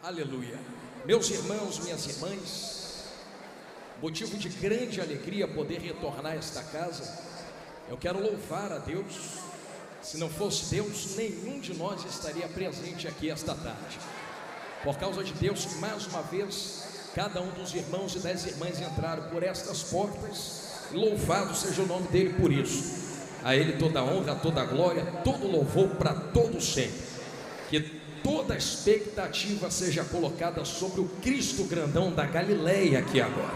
Aleluia. Meus irmãos, minhas irmãs, motivo de grande alegria poder retornar a esta casa. Eu quero louvar a Deus. Se não fosse Deus, nenhum de nós estaria presente aqui esta tarde. Por causa de Deus, mais uma vez, cada um dos irmãos e das irmãs entraram por estas portas. Louvado seja o nome dele por isso. A ele toda a honra, toda a glória, todo louvor para todos sempre. Que toda a expectativa seja colocada sobre o Cristo grandão da Galileia aqui agora.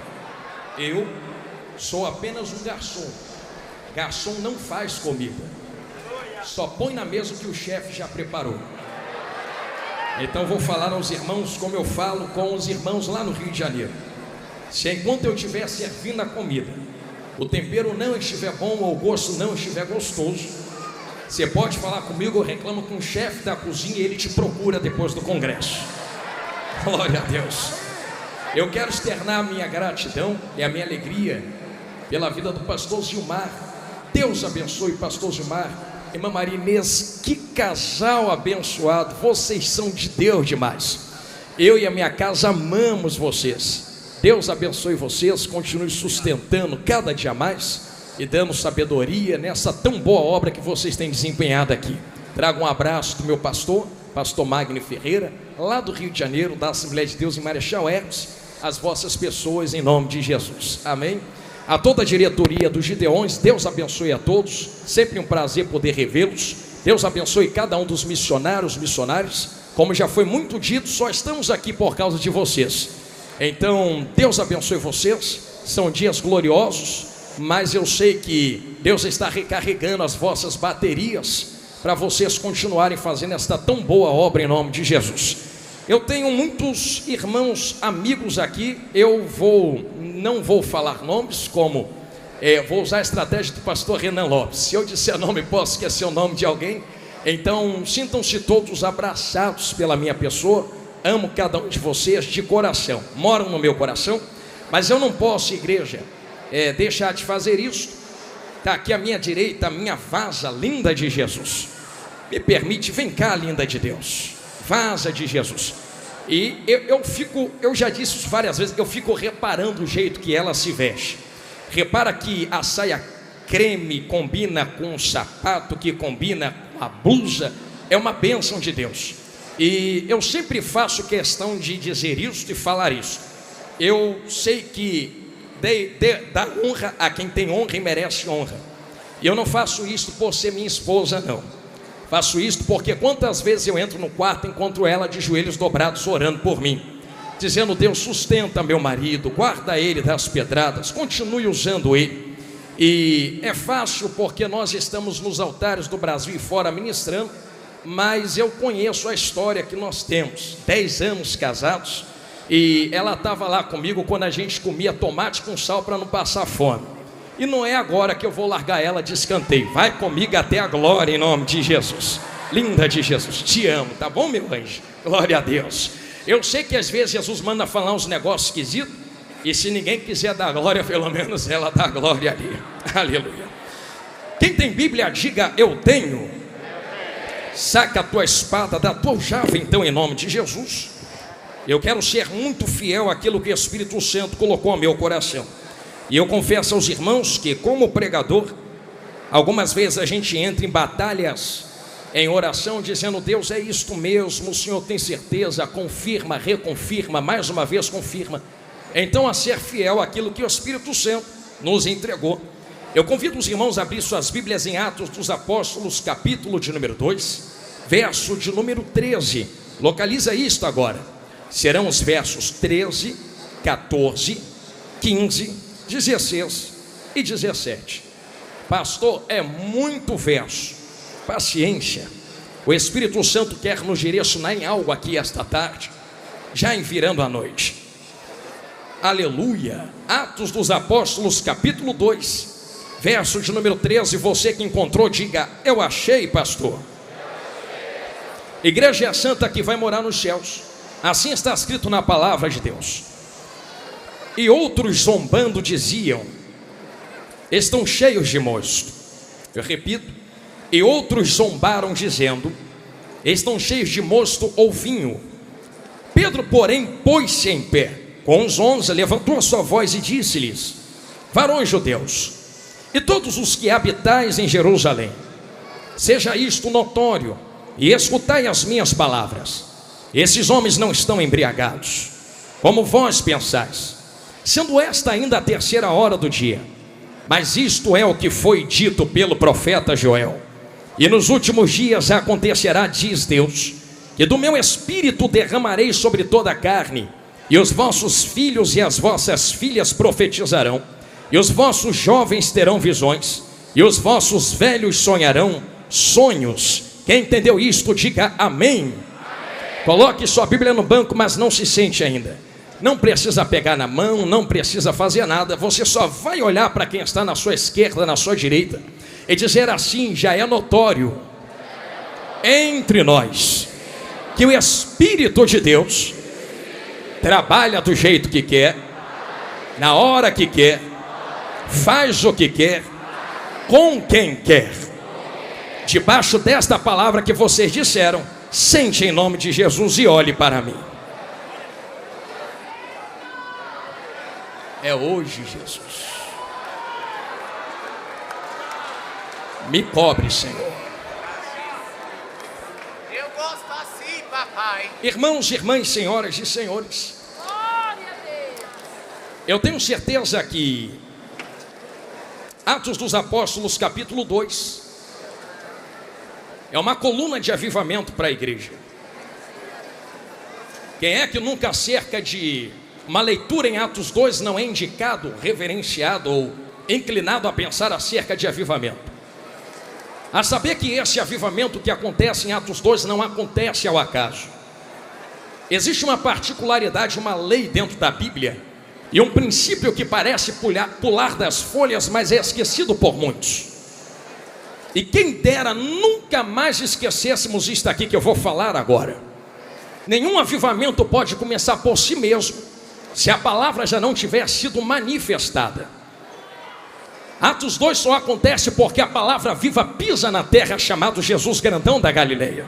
Eu sou apenas um garçom. Garçom não faz comida, só põe na mesa o que o chefe já preparou. Então vou falar aos irmãos como eu falo com os irmãos lá no Rio de Janeiro. Se enquanto eu estiver servindo a comida, o tempero não estiver bom ou o gosto não estiver gostoso, você pode falar comigo, eu reclamo com o chefe da cozinha e ele te procura depois do congresso. Glória a Deus. Eu quero externar a minha gratidão e a minha alegria pela vida do pastor Gilmar. Deus abençoe o pastor Gilmar. Irmã Maria Inês, que casal abençoado. Vocês são de Deus demais. Eu e a minha casa amamos vocês. Deus abençoe vocês, continue sustentando cada dia mais e dando sabedoria nessa tão boa obra que vocês têm desempenhado aqui. Trago um abraço do meu pastor Magno Ferreira, lá do Rio de Janeiro, da Assembleia de Deus em Marechal Hermes, as vossas pessoas em nome de Jesus, amém? A toda a diretoria dos Gideões, Deus abençoe a todos, sempre um prazer poder revê-los. Deus abençoe cada um dos missionários, como já foi muito dito, só estamos aqui por causa de vocês. Então, Deus abençoe vocês, são dias gloriosos, mas eu sei que Deus está recarregando as vossas baterias para vocês continuarem fazendo esta tão boa obra em nome de Jesus. Eu tenho muitos irmãos, amigos aqui. Eu não vou falar nomes, como vou usar a estratégia do pastor Renan Lopes. Se eu disser nome, posso esquecer o nome de alguém. Então sintam-se todos abraçados pela minha pessoa. Amo cada um de vocês de coração, moram no meu coração. Mas eu não posso, igreja, deixar de fazer isso. Está aqui à minha direita a minha vaza linda de Jesus. Me permite, vem cá, linda de Deus, vaza de Jesus. E eu já disse isso várias vezes, eu fico reparando o jeito que ela se veste. Repara que a saia creme combina com o sapato, que combina com a blusa. É uma bênção de Deus. E eu sempre faço questão de dizer isso e falar isso. Eu sei que dá honra a quem tem honra e merece honra. E eu não faço isso por ser minha esposa, não. Faço isso porque quantas vezes eu entro no quarto e encontro ela de joelhos dobrados orando por mim, dizendo: Deus, sustenta meu marido, guarda ele das pedradas, continue usando ele. E é fácil porque nós estamos nos altares do Brasil e fora ministrando, mas eu conheço a história que nós temos, 10 anos casados. E ela estava lá comigo quando a gente comia tomate com sal para não passar fome. E não é agora que eu vou largar ela de escanteio. Vai comigo até a glória em nome de Jesus. Linda de Jesus, te amo, tá bom, meu anjo? Glória a Deus. Eu sei que às vezes Jesus manda falar uns negócios esquisitos, e se ninguém quiser dar glória, pelo menos ela dá glória ali. Aleluia. Quem tem Bíblia, diga: eu tenho. Saca a tua espada da tua aljava, então, em nome de Jesus. Eu quero ser muito fiel àquilo que o Espírito Santo colocou no meu coração. E eu confesso aos irmãos que, como pregador, algumas vezes a gente entra em batalhas, em oração, dizendo: Deus, é isto mesmo, o Senhor tem certeza, confirma, reconfirma, mais uma vez confirma. Então, a ser fiel àquilo que o Espírito Santo nos entregou. Eu convido os irmãos a abrir suas Bíblias em Atos dos Apóstolos, capítulo de número 2, verso de número 13. Localiza isto agora. Serão os versos 13, 14, 15, 16 e 17. Pastor, é muito verso. Paciência. O Espírito Santo quer nos direcionar em algo aqui esta tarde, já em virando a noite. Aleluia. Atos dos Apóstolos, capítulo 2, verso de número 13. Você que encontrou, diga: eu achei, pastor. Igreja Santa que vai morar nos céus. Assim está escrito na palavra de Deus. E outros zombando diziam: estão cheios de mosto. Eu repito: e outros zombaram dizendo: estão cheios de mosto ou vinho. Pedro, porém, pôs-se em pé com os 11, levantou a sua voz e disse-lhes: varões judeus, e todos os que habitais em Jerusalém, seja isto notório, e escutai as minhas palavras. Esses homens não estão embriagados, como vós pensais, sendo esta ainda a 3ª hora do dia. Mas isto é o que foi dito pelo profeta Joel. E nos últimos dias acontecerá, diz Deus, que do meu espírito derramarei sobre toda a carne, e os vossos filhos e as vossas filhas profetizarão, e os vossos jovens terão visões, e os vossos velhos sonharão sonhos. Quem entendeu isto, diga amém. Amém. Coloque sua Bíblia no banco, mas não se sente ainda. Não precisa pegar na mão, não precisa fazer nada. Você só vai olhar para quem está na sua esquerda, na sua direita, e dizer assim: já é notório entre nós que o Espírito de Deus trabalha do jeito que quer, na hora que quer, faz o que quer, com quem quer. Debaixo desta palavra que vocês disseram, sente em nome de Jesus e olhe para mim. É hoje, Jesus. Me cobre, Senhor. Eu gosto assim, papai. Irmãos, irmãs, senhoras e senhores, eu tenho certeza que Atos dos Apóstolos, capítulo 2, é uma coluna de avivamento para a igreja. Quem é que nunca acerca de uma leitura em Atos 2 não é indicado, reverenciado ou inclinado a pensar acerca de avivamento? A saber que esse avivamento que acontece em Atos 2 não acontece ao acaso. Existe uma particularidade, uma lei dentro da Bíblia, e um princípio que parece pular das folhas, mas é esquecido por muitos. E quem dera nunca mais esquecêssemos isto aqui que eu vou falar agora. Nenhum avivamento pode começar por si mesmo, se a palavra já não tiver sido manifestada. Atos 2 só acontece porque a palavra viva pisa na terra, chamado Jesus Grandão da Galileia.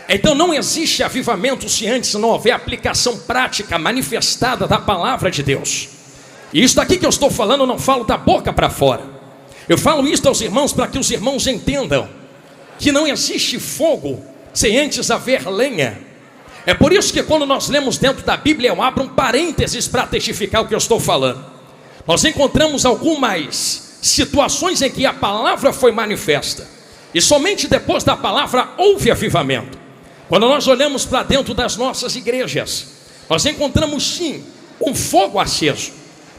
Então não existe avivamento se antes não houver aplicação prática, manifestada da palavra de Deus. E isso aqui que eu estou falando, eu não falo da boca para fora. Eu falo isso aos irmãos para que os irmãos entendam que não existe fogo sem antes haver lenha. É por isso que quando nós lemos dentro da Bíblia, eu abro um parênteses para testificar o que eu estou falando. Nós encontramos algumas situações em que a palavra foi manifesta, e somente depois da palavra houve avivamento. Quando nós olhamos para dentro das nossas igrejas, nós encontramos sim um fogo aceso.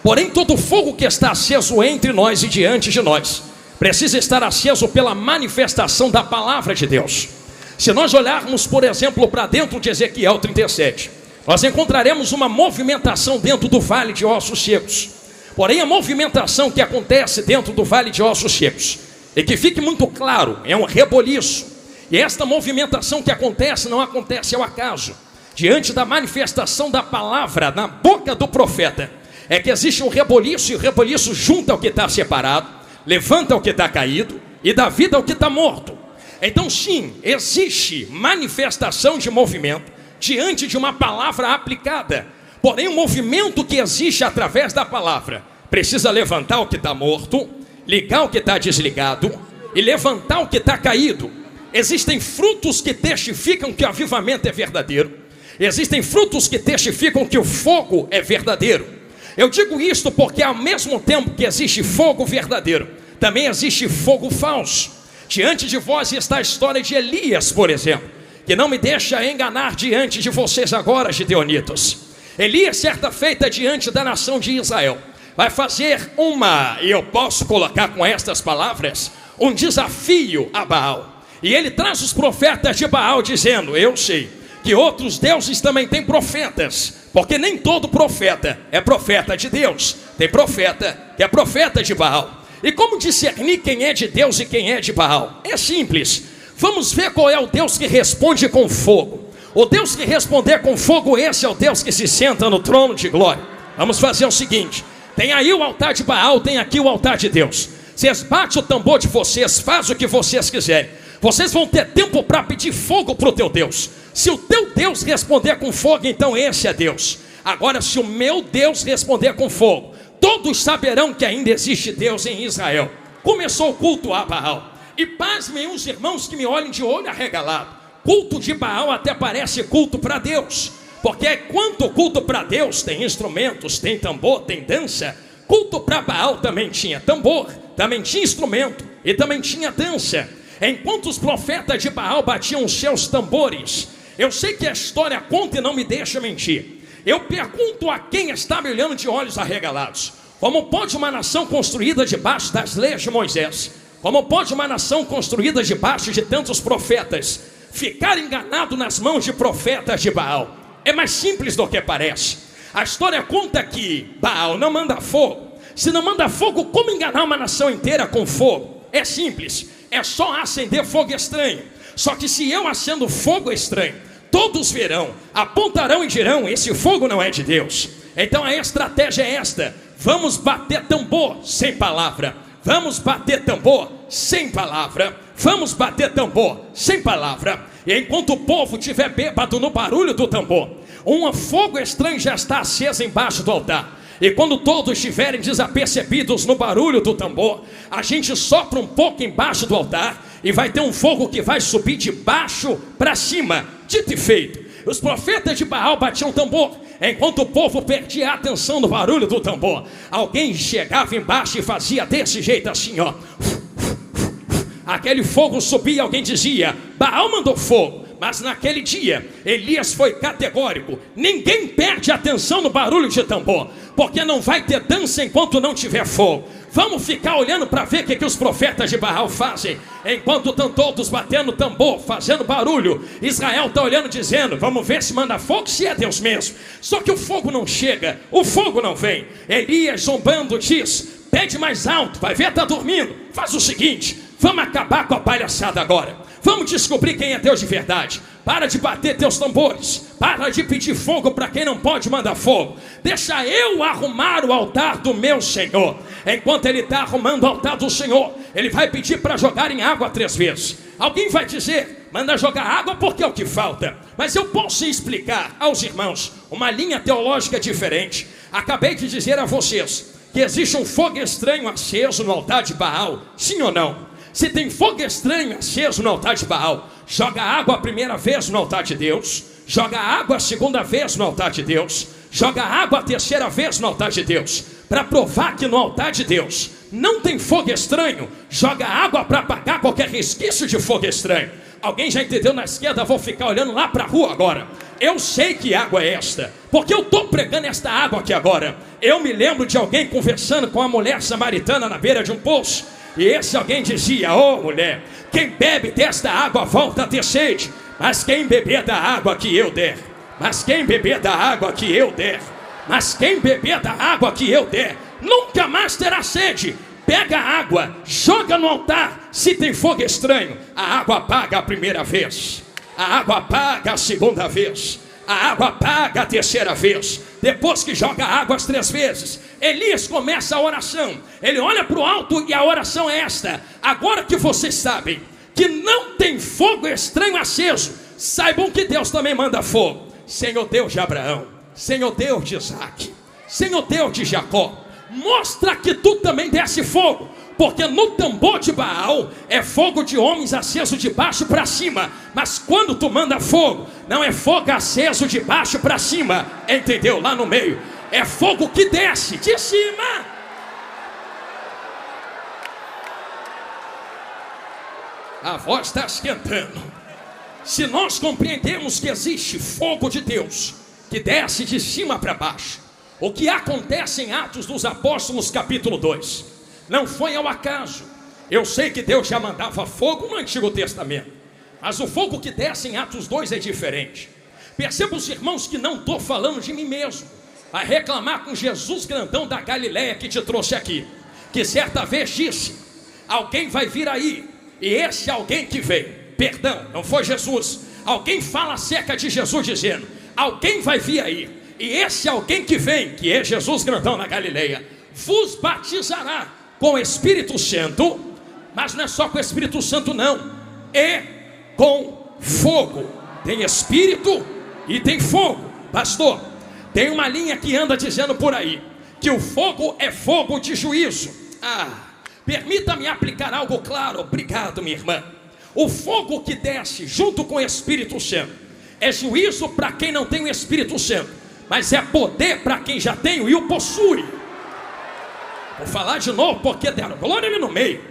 Porém, todo fogo que está aceso entre nós e diante de nós precisa estar aceso pela manifestação da palavra de Deus. Se nós olharmos, por exemplo, para dentro de Ezequiel 37, nós encontraremos uma movimentação dentro do vale de ossos secos. Porém, a movimentação que acontece dentro do vale de ossos secos, e que fique muito claro, é um reboliço. E esta movimentação que acontece não acontece ao acaso. Diante da manifestação da palavra na boca do profeta, é que existe um reboliço, e o reboliço junta o que está separado, levanta o que está caído e dá vida ao que está morto. Então sim, existe manifestação de movimento diante de uma palavra aplicada. Porém, o movimento que existe através da palavra precisa levantar o que está morto, ligar o que está desligado e levantar o que está caído. Existem frutos que testificam que o avivamento é verdadeiro. Existem frutos que testificam que o fogo é verdadeiro. Eu digo isto porque ao mesmo tempo que existe fogo verdadeiro, também existe fogo falso. Diante de vós está a história de Elias, por exemplo, que não me deixa enganar diante de vocês agora, gideonitas. Elias, certa feita diante da nação de Israel, vai fazer e eu posso colocar com estas palavras, um desafio a Baal. E ele traz os profetas de Baal dizendo: eu sei que outros deuses também têm profetas, porque nem todo profeta é profeta de Deus. Tem profeta que é profeta de Baal. E como discernir quem é de Deus e quem é de Baal? É simples. Vamos ver qual é o Deus que responde com fogo. O Deus que responder com fogo, esse é o Deus que se senta no trono de glória. Vamos fazer o seguinte: tem aí o altar de Baal, tem aqui o altar de Deus. Vocês batem o tambor de vocês, fazem o que vocês quiserem. Vocês vão ter tempo para pedir fogo para o teu Deus. Se o teu Deus responder com fogo, então esse é Deus. Agora, se o meu Deus responder com fogo, todos saberão que ainda existe Deus em Israel. Começou o culto a Baal. E pasmem os irmãos que me olhem de olho arregalado. Culto de Baal até parece culto para Deus, porque enquanto o culto para Deus tem instrumentos, tem tambor, tem dança, culto para Baal também tinha tambor, também tinha instrumento e também tinha dança. Enquanto os profetas de Baal batiam os seus tambores, eu sei que a história conta e não me deixa mentir. Eu pergunto a quem está me olhando de olhos arregalados: como pode uma nação construída debaixo das leis de Moisés, como pode uma nação construída debaixo de tantos profetas ficar enganado nas mãos de profetas de Baal? É mais simples do que parece. A história conta que Baal não manda fogo. Se não manda fogo, como enganar uma nação inteira com fogo? É simples, é só acender fogo estranho. Só que se eu acendo fogo estranho, todos verão, apontarão e dirão: esse fogo não é de Deus. Então a estratégia é esta: vamos bater tambor sem palavra, vamos bater tambor sem palavra, vamos bater tambor sem palavra. E enquanto o povo estiver bêbado no barulho do tambor, um fogo estranho já está aceso embaixo do altar. E quando todos estiverem desapercebidos no barulho do tambor, a gente sopra um pouco embaixo do altar e vai ter um fogo que vai subir de baixo para cima. Dito e feito, os profetas de Baal batiam tambor. Enquanto o povo perdia a atenção no barulho do tambor, alguém chegava embaixo e fazia desse jeito assim, ó. Aquele fogo subia e alguém dizia: Baal mandou fogo. Mas naquele dia, Elias foi categórico: ninguém perde atenção no barulho de tambor, porque não vai ter dança enquanto não tiver fogo. Vamos ficar olhando para ver o que os profetas de Baal fazem. Enquanto estão todos batendo tambor, fazendo barulho, Israel está olhando dizendo: vamos ver se manda fogo, se é Deus mesmo. Só que o fogo não chega, o fogo não vem. Elias, zombando, diz: pede mais alto, vai ver, está dormindo. Faz o seguinte, vamos acabar com a palhaçada agora. Vamos descobrir quem é Deus de verdade. Para de bater teus tambores, para de pedir fogo para quem não pode mandar fogo. Deixa eu arrumar o altar do meu Senhor. Enquanto ele está arrumando o altar do Senhor, ele vai pedir para jogar em água 3 vezes. Alguém vai dizer: manda jogar água porque é o que falta. Mas eu posso explicar aos irmãos uma linha teológica diferente. Acabei de dizer a vocês que existe um fogo estranho aceso no altar de Baal, sim ou não? Se tem fogo estranho aceso no altar de Baal, joga água a primeira vez no altar de Deus, joga água a segunda vez no altar de Deus, joga água a terceira vez no altar de Deus. Para provar que no altar de Deus não tem fogo estranho, joga água para apagar qualquer resquício de fogo estranho. Alguém já entendeu na esquerda? Vou ficar olhando lá para a rua agora. Eu sei que água é esta, porque eu estou pregando esta água aqui agora. Eu me lembro de alguém conversando com a mulher samaritana na beira de um poço. E esse alguém dizia: ô mulher, quem bebe desta água volta a ter sede, mas quem beber da água que eu der, mas quem beber da água que eu der, mas quem beber da água que eu der, nunca mais terá sede. Pega a água, joga no altar. Se tem fogo estranho, a água apaga a primeira vez, a água apaga a segunda vez, a água apaga a terceira vez. Depois que joga água as 3 vezes, Elias começa a oração. Ele olha para o alto e a oração é esta: agora que vocês sabem que não tem fogo estranho aceso, saibam que Deus também manda fogo. Senhor Deus de Abraão, Senhor Deus de Isaac, Senhor Deus de Jacó, mostra que tu também desce fogo. Porque no tambor de Baal é fogo de homens aceso de baixo para cima, mas quando tu manda fogo, não é fogo aceso de baixo para cima, entendeu? Lá no meio é fogo que desce de cima. A voz está esquentando. Se nós compreendemos que existe fogo de Deus que desce de cima para baixo, o que acontece em Atos dos Apóstolos capítulo 2 não foi ao acaso. Eu sei que Deus já mandava fogo no Antigo Testamento, mas o fogo que desce em Atos 2 é diferente. Perceba, os irmãos, que não estou falando de mim mesmo, a reclamar com Jesus grandão da Galileia que te trouxe aqui, que certa vez disse: alguém vai vir aí, e esse alguém que veio, perdão, não foi Jesus, alguém fala acerca de Jesus dizendo: alguém vai vir aí, e esse alguém que vem, que é Jesus grandão na Galileia, vos batizará com o Espírito Santo, mas não é só com o Espírito Santo não, e com fogo. tem espírito e tem fogo. Pastor, tem uma linha que anda dizendo por aí que o fogo é fogo de juízo. Permita-me aplicar algo claro. Obrigado, minha irmã. O fogo que desce junto com o Espírito Santo é juízo para quem não tem o Espírito Santo, mas é poder para quem já tem e o possui. Vou falar de novo porque deram glória ali no meio.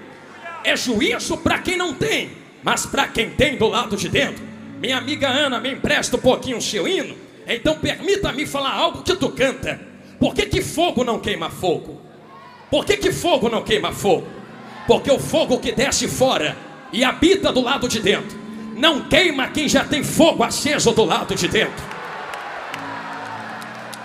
É juízo para quem não tem, mas para quem tem do lado de dentro. Minha amiga Ana, me empresta um pouquinho o seu hino. Então permita-me falar algo que tu canta. Por que fogo não queima fogo? Por que fogo não queima fogo? Porque o fogo que desce fora e habita do lado de dentro não queima quem já tem fogo aceso do lado de dentro.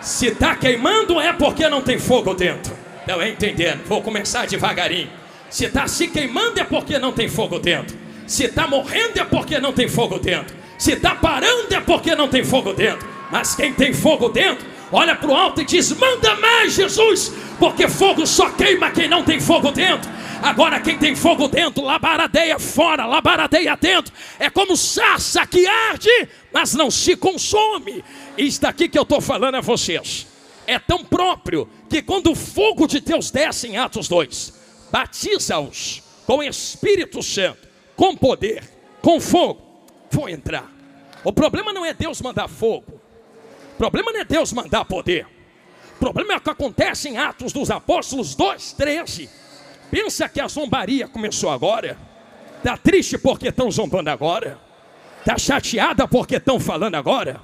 Se está queimando é porque não tem fogo dentro. Não é entendendo? Vou começar devagarinho. Se está se queimando é porque não tem fogo dentro. Se está morrendo é porque não tem fogo dentro. Se está parando é porque não tem fogo dentro. Mas quem tem fogo dentro, olha para o alto e diz: manda mais, Jesus, porque fogo só queima quem não tem fogo dentro. Agora quem tem fogo dentro, labaradeia fora, labaradeia dentro. É como sarça que arde, mas não se consome. Isso daqui que eu estou falando a vocês é tão próprio que quando o fogo de Deus desce em Atos 2, batiza-os com o Espírito Santo, com poder, com fogo, vão entrar. O problema não é Deus mandar fogo, o problema não é Deus mandar poder. O problema é o que acontece em Atos dos Apóstolos 2:13. Pensa que a zombaria começou agora? Está triste porque estão zombando agora? Está chateada porque estão falando agora?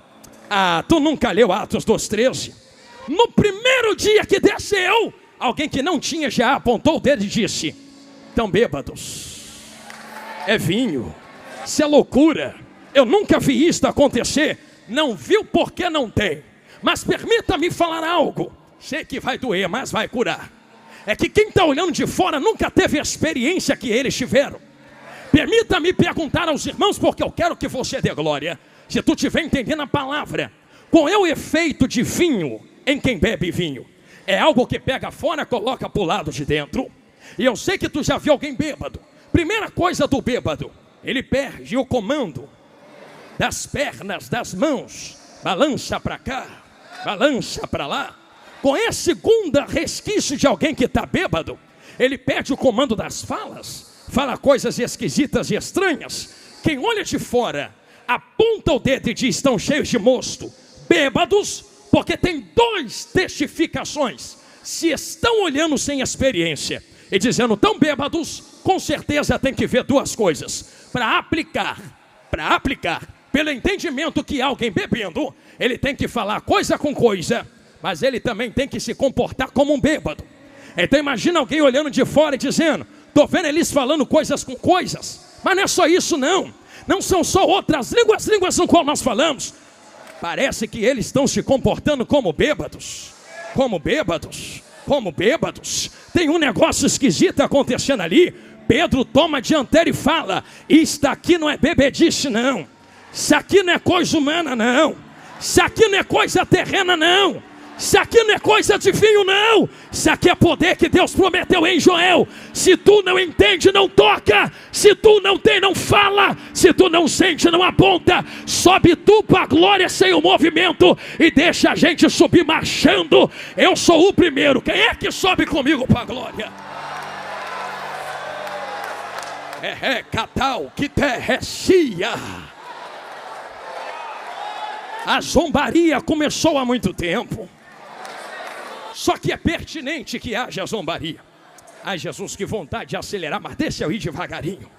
Tu nunca leu Atos 2:13? No primeiro dia que desceu, alguém que não tinha já apontou o dedo e disse: estão bêbados, é vinho, isso é loucura, eu nunca vi isso acontecer. Não viu porque não tem. Mas permita-me falar algo, sei que vai doer, mas vai curar. É que quem está olhando de fora nunca teve a experiência que eles tiveram. Permita-me perguntar aos irmãos, porque eu quero que você dê glória. Se tu estiver entendendo a palavra, qual é o efeito de vinho em quem bebe vinho? É algo que pega fora, coloca para o lado de dentro. E eu sei que tu já viu alguém bêbado. Primeira coisa do bêbado, ele perde o comando das pernas, das mãos. Balança para cá, balança para lá. Com esse segundo resquício de alguém que está bêbado, ele perde o comando das falas, fala coisas esquisitas e estranhas. Quem olha de fora, aponta o dedo e diz: estão cheios de mosto, bêbados, porque tem duas testificações. Se estão olhando sem experiência e dizendo tão bêbados, com certeza tem que ver duas coisas. Para aplicar, pelo entendimento que alguém bebendo, ele tem que falar coisa com coisa, mas ele também tem que se comportar como um bêbado. Então imagina alguém olhando de fora e dizendo: estou vendo eles falando coisas com coisas. Mas não é só isso não. Não são só outras línguas no qual nós falamos. Parece que eles estão se comportando como bêbados. Tem um negócio esquisito acontecendo ali. Pedro toma a dianteira e fala: isso aqui não é bebedice não. Isso aqui não é coisa humana não. Isso aqui não é coisa terrena não. Isso aqui não é coisa de vinho não. Isso aqui é poder que Deus prometeu em Joel. Se tu não entende, não toca. Se tu não tem, não fala. Se tu não sente, não aponta. Sobe tu para a glória sem o movimento e deixa a gente subir marchando. Eu sou o primeiro. Quem é que sobe comigo para a glória? Catal que terrecia. A zombaria começou há muito tempo. Só que é pertinente que haja zombaria. Ai, Jesus, que vontade de acelerar, mas deixa eu ir devagarinho.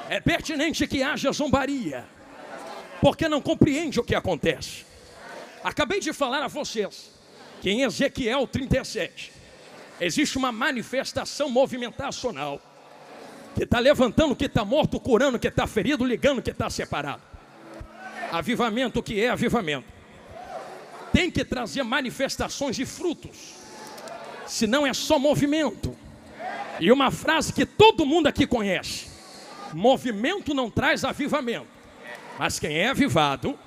É pertinente que haja zombaria, porque não compreende o que acontece. Acabei de falar a vocês que em Ezequiel 37 existe uma manifestação movimentacional que está levantando o que está morto, curando o que está ferido, ligando o que está separado. Avivamento, o que é avivamento? Tem que trazer manifestações de frutos, senão é só movimento. E uma frase que todo mundo aqui conhece: movimento não traz avivamento, mas quem é avivado.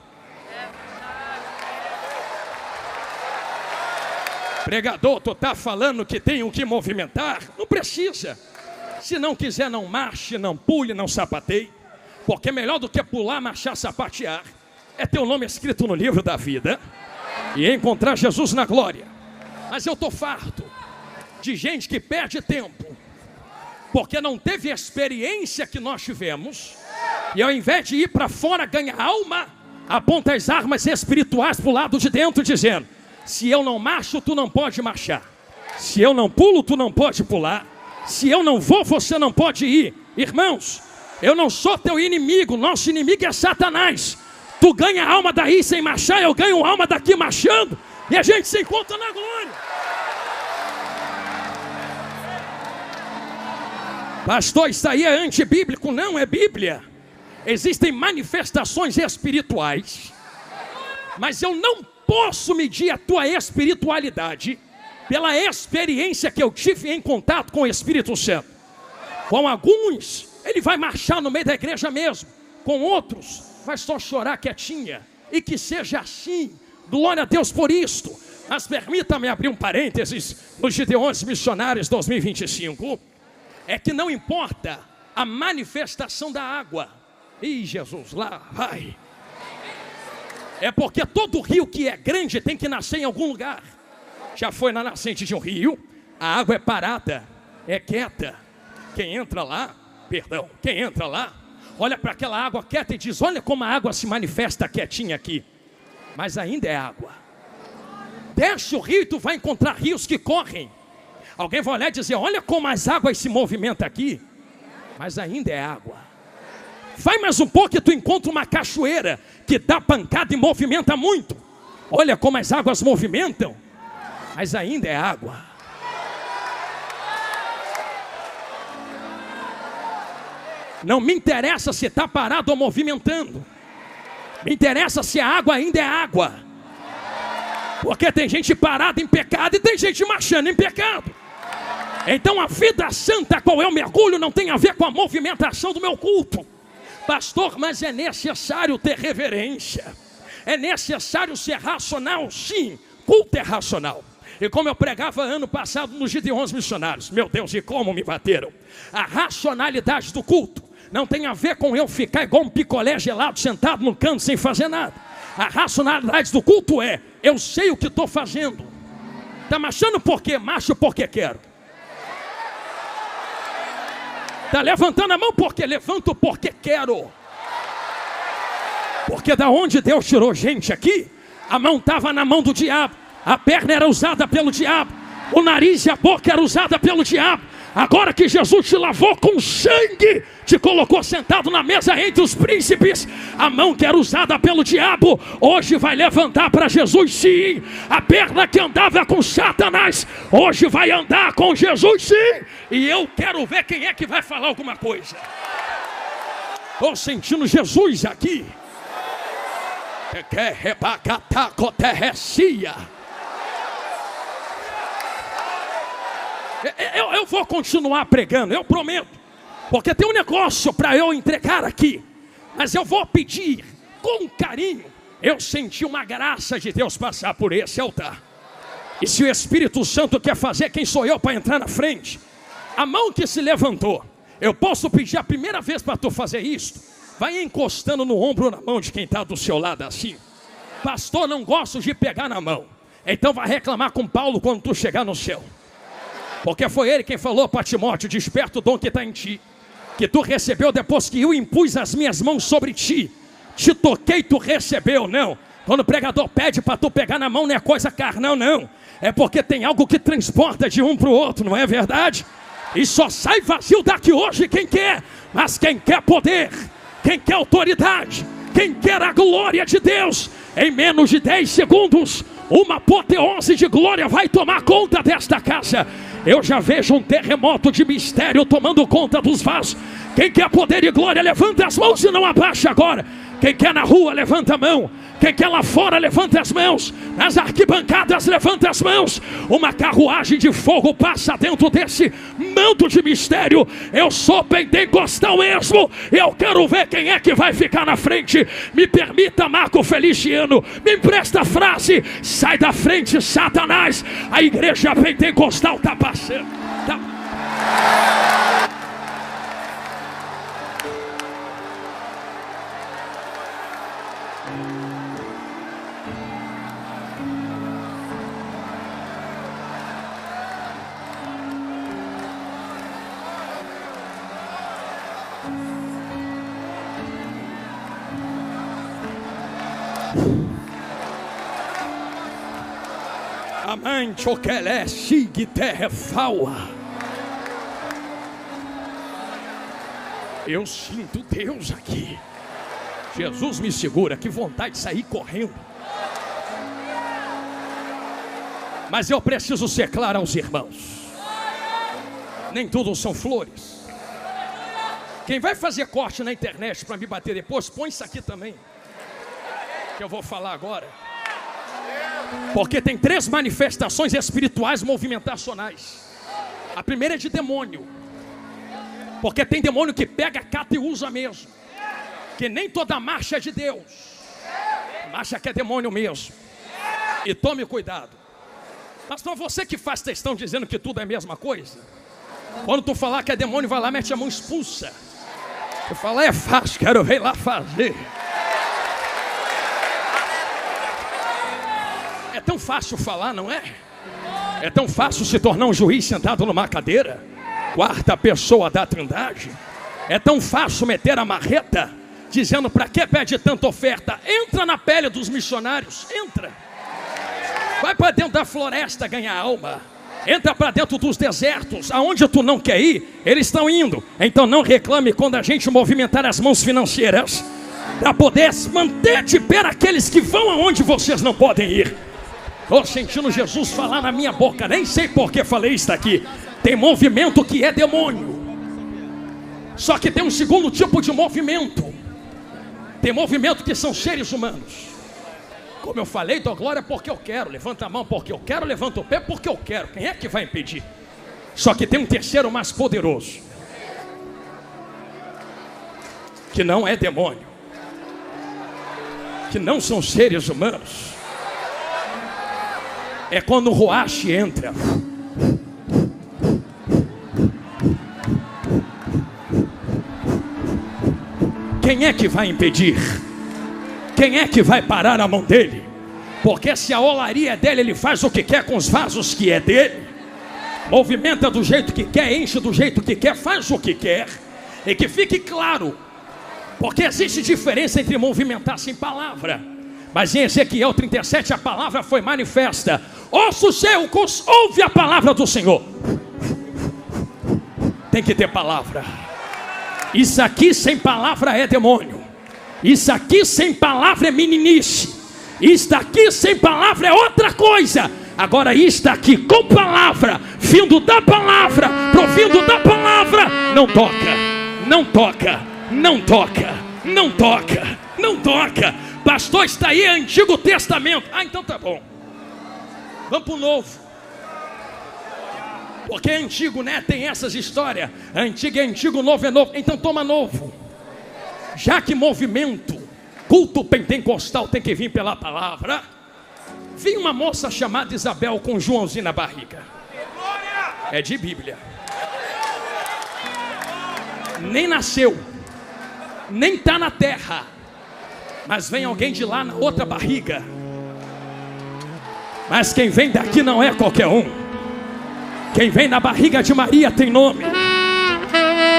Pregador, tu está falando que tem o que movimentar? Não precisa. Se não quiser, não marche, não pule, não sapateie, porque é melhor do que pular, marchar, sapatear. é ter o nome escrito no livro da vida e encontrar Jesus na glória. Mas eu estou farto de gente que perde tempo porque não teve a experiência que nós tivemos, e ao invés de ir para fora ganhar alma, aponta as armas espirituais para o lado de dentro, dizendo: se eu não marcho, tu não pode marchar. Se eu não pulo, tu não pode pular. Se eu não vou, você não pode ir. Irmãos, eu não sou teu inimigo, nosso inimigo é Satanás. Tu ganha alma daí sem marchar, eu ganho alma daqui marchando, e a gente se encontra na glória. Pastor, isso aí é antibíblico. Não é Bíblia. Existem manifestações espirituais, mas eu não posso medir a tua espiritualidade pela experiência que eu tive em contato com o Espírito Santo. Com alguns, ele vai marchar no meio da igreja mesmo. Com outros, vai só chorar quietinha. E que seja assim. Glória a Deus por isto. Mas permita-me abrir um parênteses nos Gideões Missionários 2025. É que não importa a manifestação da água. Ih, Jesus, lá vai. É porque todo rio que é grande tem que nascer em algum lugar. Já foi na nascente de um rio, a água é parada, é quieta. Quem entra lá, olha para aquela água quieta e diz: olha como a água se manifesta quietinha aqui. Mas ainda é água. Desce o rio e tu vai encontrar rios que correm. Alguém vai olhar e dizer: olha como as águas se movimentam aqui. Mas ainda é água. Vai mais um pouco e tu encontra uma cachoeira que dá pancada e movimenta muito. Olha como as águas movimentam. Mas ainda é água. Não me interessa se está parado ou movimentando. Me interessa se a água ainda é água. Porque tem gente parada em pecado e tem gente marchando em pecado. Então a vida santa, qual é o mergulho, não tem a ver com a movimentação do meu culto. Pastor, mas é necessário ter reverência. É necessário ser racional, sim. Culto é racional. E como eu pregava ano passado nos Gideões Missionários, meu Deus, e como me bateram. A racionalidade do culto não tem a ver com eu ficar igual um picolé gelado sentado no canto sem fazer nada. A racionalidade do culto é: eu sei o que estou fazendo. Está marchando por quê? Marcho porque quero. Está levantando a mão porque levanto porque quero. Porque da onde Deus tirou gente aqui, a mão estava na mão do diabo, a perna era usada pelo diabo, o nariz e a boca era usada pelo diabo. Agora que Jesus te lavou com sangue, te colocou sentado na mesa entre os príncipes, a mão que era usada pelo diabo, hoje vai levantar para Jesus sim. A perna que andava com Satanás, hoje vai andar com Jesus sim. E eu quero ver quem é que vai falar alguma coisa. Estou sentindo Jesus aqui. Eu vou continuar pregando, eu prometo. Porque tem um negócio para eu entregar aqui. Mas eu vou pedir com carinho. Eu senti uma graça de Deus passar por esse altar. E se o Espírito Santo quer fazer, quem sou eu para entrar na frente? A mão que se levantou, eu posso pedir a primeira vez para tu fazer isso? Vai encostando no ombro, na mão de quem está do seu lado assim. Pastor, não gosto de pegar na mão. Então vai reclamar com Paulo quando tu chegar no céu. Porque foi ele quem falou para Timóteo: desperta o dom que está em ti, que tu recebeu depois que eu impus as minhas mãos sobre ti. Te toquei, tu recebeu. Não, quando o pregador pede para tu pegar na mão, não é coisa carnal, não. É porque tem algo que transporta de um para o outro, não é verdade? E só sai vazio daqui hoje quem quer. Mas quem quer poder, quem quer autoridade, quem quer a glória de Deus, em menos de 10 segundos, uma apoteose de glória vai tomar conta desta casa. Eu já vejo um terremoto de mistério tomando conta dos vasos. Quem quer poder e glória, levanta as mãos e não abaixa agora. Quem quer na rua, levanta a mão. Quem quer lá fora, levanta as mãos. Nas arquibancadas, levanta as mãos. Uma carruagem de fogo passa dentro desse manto de mistério. Eu sou pentecostal mesmo. Eu quero ver quem é que vai ficar na frente. Me permita, Marco Feliciano, me empresta a frase: sai da frente, Satanás. A igreja pentecostal está passando. Amante o que é sigue terra faua. Eu sinto Deus aqui. Jesus me segura, que vontade de sair correndo. Mas eu preciso ser claro aos irmãos. Nem tudo são flores. Quem vai fazer corte na internet para me bater depois, põe isso aqui também, que eu vou falar agora. Porque tem 3 manifestações espirituais movimentacionais. A primeira é de demônio. Porque tem demônio que pega, cata e usa mesmo. Que nem toda marcha é de Deus. Marcha que é demônio mesmo. E tome cuidado. Mas não é você que faz textão dizendo que tudo é a mesma coisa. Quando tu falar que é demônio, vai lá, mete a mão, expulsa. Tu fala, é fácil, quero ver lá fazer. É tão fácil falar, não é? É tão fácil se tornar um juiz sentado numa cadeira, 4ª pessoa da Trindade. É tão fácil meter a marreta, dizendo para que pede tanta oferta. Entra na pele dos missionários, entra. Vai para dentro da floresta ganhar alma. Entra para dentro dos desertos, aonde tu não quer ir, eles estão indo. Então não reclame quando a gente movimentar as mãos financeiras, para poder manter de pé aqueles que vão aonde vocês não podem ir. Estou sentindo Jesus falar na minha boca, nem sei por que falei isso aqui. Tem movimento que é demônio. Só que tem um segundo tipo de movimento. Tem movimento que são seres humanos. Como eu falei, dou glória porque eu quero. Levanta a mão porque eu quero, levanta o pé porque eu quero. Quem é que vai impedir? Só que tem um terceiro mais poderoso, que não é demônio, que não são seres humanos. É quando o Ruach entra. Quem é que vai impedir? Quem é que vai parar a mão dele? Porque se a olaria é dele, ele faz o que quer com os vasos que é dele. Movimenta do jeito que quer, enche do jeito que quer, faz o que quer. E que fique claro, porque existe diferença entre movimentar sem palavra. Mas em Ezequiel 37 a palavra foi manifesta. Ouça o céu, ouve a palavra do Senhor. Tem que ter palavra. Isso aqui sem palavra é demônio. Isso aqui sem palavra é meninice. Isto aqui sem palavra é outra coisa. Agora isto aqui com palavra, vindo da palavra, provindo da palavra, não toca, não toca, não toca, não toca, não toca. Pastor, está aí Antigo Testamento. Ah, então tá bom. Vamos para o Novo. Porque é antigo, né? Tem essas histórias. Antigo é antigo, novo é novo. Então toma novo. Já que movimento, culto pentecostal tem que vir pela palavra. Vi uma moça chamada Isabel com Joãozinho na barriga. É de Bíblia. Nem nasceu, nem está na terra, mas vem alguém de lá na outra barriga. Mas quem vem daqui não é qualquer um. Quem vem na barriga de Maria tem nome.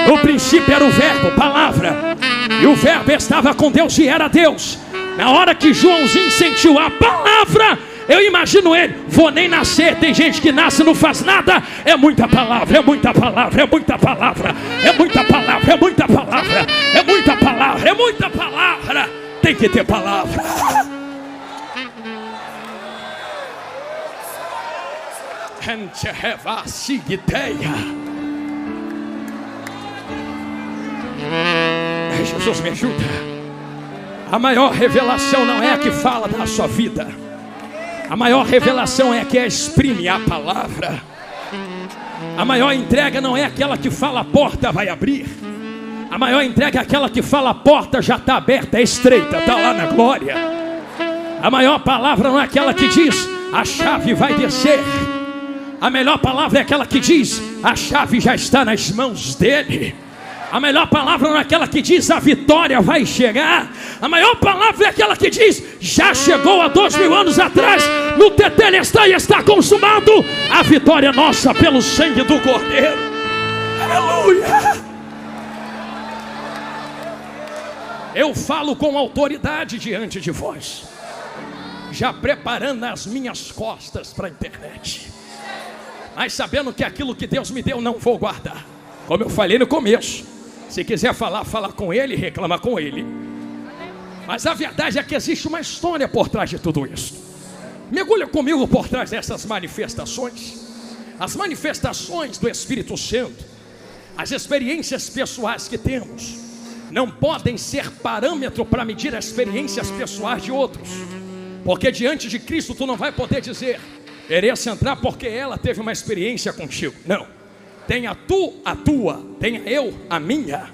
No princípio era o verbo, palavra, e o verbo estava com Deus e era Deus. Na hora que Joãozinho sentiu a palavra, eu imagino ele, vou nem nascer. Tem gente que nasce e não faz nada. É muita palavra, é muita palavra, é muita palavra, é muita palavra, é muita palavra, é muita palavra, é muita palavra. Tem que ter palavra. Jesus me ajuda. A maior revelação não é a que fala da sua vida. A maior revelação é a que exprime a palavra. A maior entrega não é aquela que fala a porta vai abrir. A maior entrega é aquela que fala a porta já está aberta, é estreita, está lá na glória. A maior palavra não é aquela que diz a chave vai descer. A melhor palavra é aquela que diz a chave já está nas mãos dele. A melhor palavra não é aquela que diz a vitória vai chegar. A maior palavra é aquela que diz já chegou há 2000 anos atrás, no tetelestai está consumado. A vitória é nossa pelo sangue do Cordeiro. Aleluia. Eu falo com autoridade diante de vós. já preparando as minhas costas para a internet, mas sabendo que aquilo que Deus me deu não vou guardar. Como eu falei no começo, se quiser falar, fala com ele, reclama com ele. Mas a verdade é que existe uma história por trás de tudo isso. Mergulha comigo por trás dessas manifestações. As manifestações do Espírito Santo, as experiências pessoais que temos, não podem ser parâmetro para medir as experiências pessoais de outros. Porque diante de Cristo tu não vai poder dizer: mereço entrar porque ela teve uma experiência contigo. Não, tenha tu a tua, tenha eu a minha.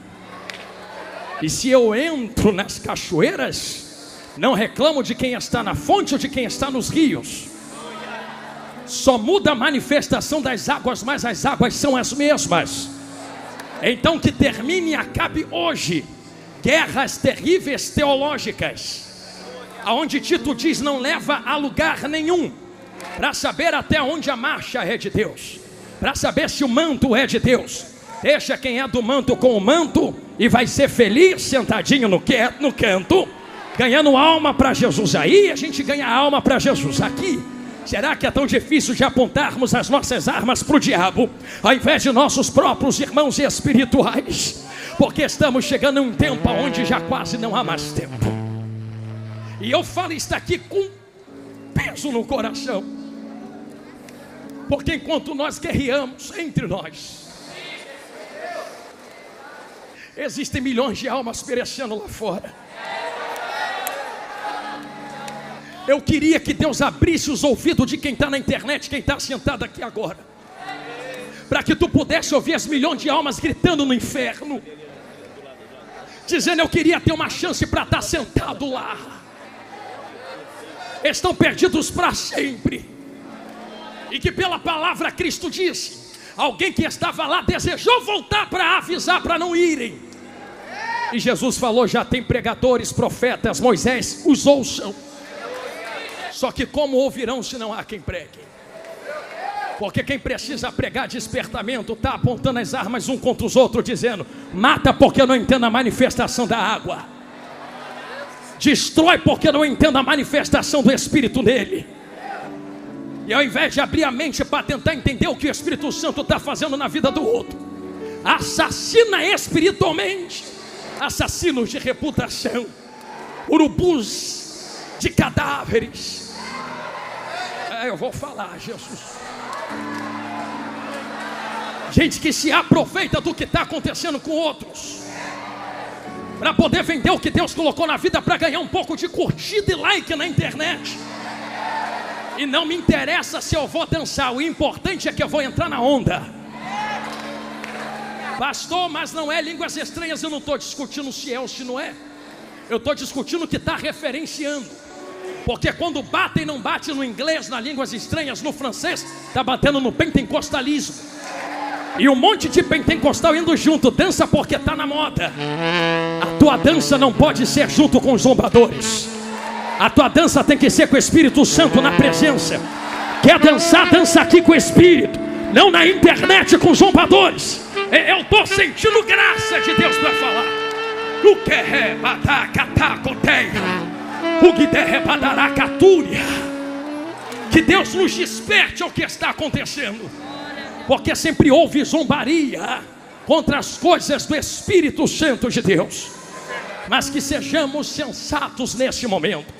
E se eu entro nas cachoeiras, não reclamo de quem está na fonte ou de quem está nos rios. Só muda a manifestação das águas, mas as águas são as mesmas. Então que termine e acabe hoje guerras terríveis teológicas, aonde Tito diz não leva a lugar nenhum, para saber até onde a marcha é de Deus, para saber se o manto é de Deus. Deixa quem é do manto com o manto e vai ser feliz sentadinho no canto, ganhando alma para Jesus. Aí a gente ganha alma para Jesus. Aqui, será que é tão difícil de apontarmos as nossas armas para o diabo, ao invés de nossos próprios irmãos espirituais? Porque estamos chegando em um tempo onde já quase não há mais tempo. E eu falo isso aqui com peso no coração, porque enquanto nós guerreamos entre nós, existem milhões de almas perecendo lá fora. Eu queria que Deus abrisse os ouvidos de quem está na internet, quem está sentado aqui agora, para que tu pudesse ouvir as milhões de almas gritando no inferno, dizendo: eu queria ter uma chance para estar sentado lá. Estão perdidos para sempre. E que pela palavra Cristo disse: alguém que estava lá desejou voltar para avisar para não irem. E Jesus falou: já tem pregadores, profetas, Moisés, os ouçam. Só que como ouvirão se não há quem pregue? Porque quem precisa pregar despertamento está apontando as armas um contra os outros, dizendo: mata porque eu não entendo a manifestação da água, destrói porque eu não entendo a manifestação do Espírito nele. E ao invés de abrir a mente para tentar entender o que o Espírito Santo está fazendo na vida do outro, assassina espiritualmente, assassinos de reputação, urubus de cadáveres. Eu vou falar, Jesus. Gente que se aproveita do que está acontecendo com outros, para poder vender o que Deus colocou na vida, para ganhar um pouco de curtida e like na internet. E não me interessa se eu vou dançar, o importante é que eu vou entrar na onda. Pastor, mas não é línguas estranhas. Eu não estou discutindo se é ou se não é. Eu estou discutindo o que está referenciando. Porque quando batem, não bate no inglês, nas línguas estranhas, no francês, está batendo no pentecostalismo. E um monte de pentecostal indo junto, dança porque está na moda. A tua dança não pode ser junto com os zombadores. A tua dança tem que ser com o Espírito Santo na presença. Quer dançar, dança aqui com o Espírito, não na internet com zombadores. Eu estou sentindo graça de Deus para falar. O que é que Deus nos desperte ao que está acontecendo. Porque sempre houve zombaria contra as coisas do Espírito Santo de Deus. Mas que sejamos sensatos nesse momento,